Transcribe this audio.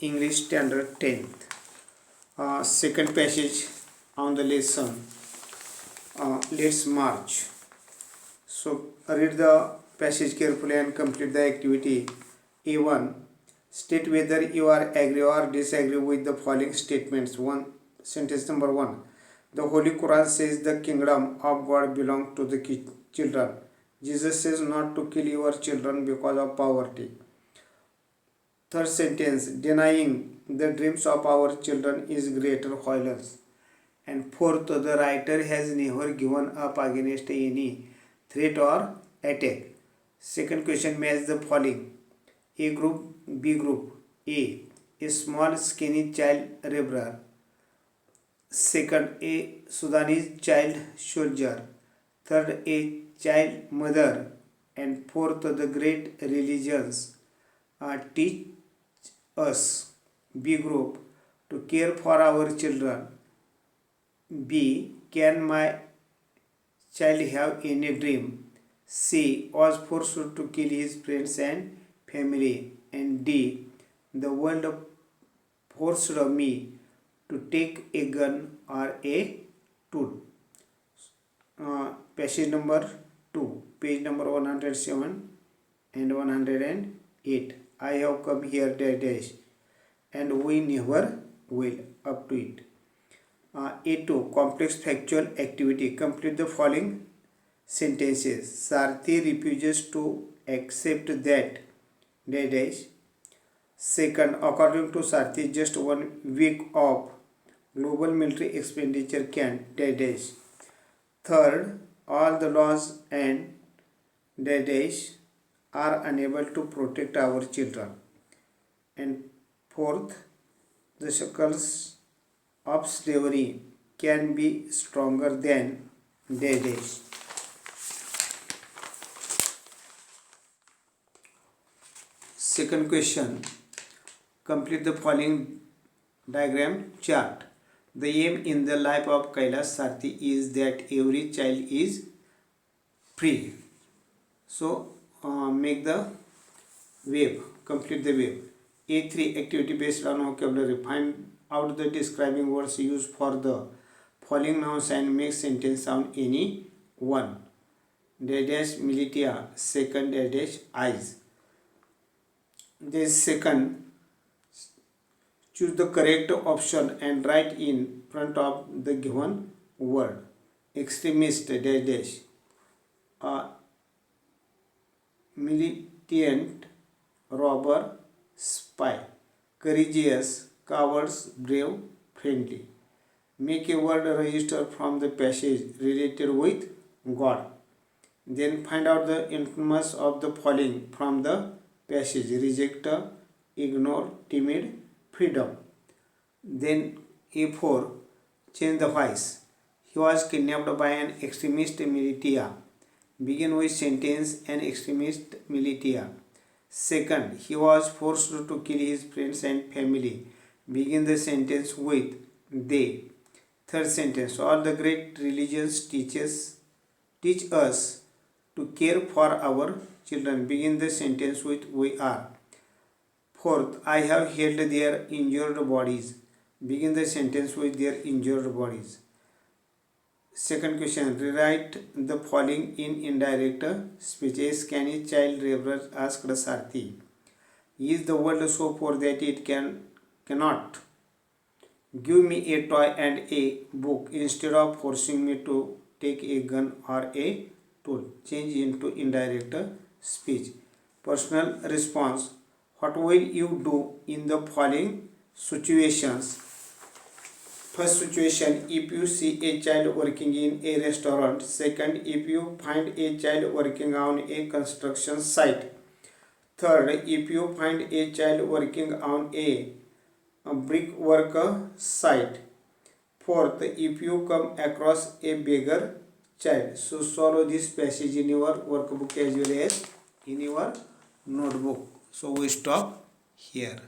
English Standard 10th. Second passage on the lesson. Let's march. So read the passage carefully and complete the activity. A1. State whether you are agree or disagree with the following statements. Sentence number 1. The Holy Quran says the kingdom of God belongs to the children. Jesus says not to kill your children because of poverty. Third sentence, denying the dreams of our children is greater violence. And fourth, the writer has never given up against any threat or attack. Second question, match the following. A group, B group. A small skinny child rebel. Second, a Sudanese child soldier. Third, a child mother. And fourth, the great religions teach us, B group, to care for our children. B, can my child have any dream? C, was forced to kill his friends and family. And D, the world forced me to take a gun or a tool. Passage number 2, page number 107 and 108. I have come here dash and we never will up to it. A2, complex factual activity. Complete the following sentences. Sarthi refuses to accept that dash. Second, according to Sarthi, just 1 week of global military expenditure can dash. Third, all the laws and dash are unable to protect our children. And fourth, the shackles of slavery can be stronger than dash. Second question, complete the following diagram chart. The aim in the life of Kailash Sarthi is that every child is free. So make the wave, complete the wave. A3, activity based on vocabulary. Find out the describing words used for the following nouns and make sentence sound any one. Dash militia. Second, dash eyes. This second, choose the correct option and write in front of the given word. Extremist dash. Militant, robber, spy. Courageous, cowards, brave, friendly. Make a word register from the passage related with God. Then find out the antonyms of the following from the passage. Rejecter, ignore, timid, freedom. Then A4, change the voice. He was kidnapped by an extremist militia. Begin with sentence an extremist militia. Second, he was forced to kill his friends and family. Begin the sentence with they. Third sentence, all the great religions teach us to care for our children. Begin the sentence with we are. Fourth, I have healed their injured bodies. Begin the sentence with their injured bodies. Second question, rewrite the following in indirect speeches. Can a child rebel asked Sarthi? Is the world so poor that it cannot give me a toy and a book instead of forcing me to take a gun or a tool? Change into indirect speech. Personal response. What will you do in the following situations? First situation, if you see a child working in a restaurant. Second, if you find a child working on a construction site. Third, if you find a child working on a brickwork site. Fourth, if you come across a beggar child. So solve this passage in your workbook as well as in your notebook. So we stop here.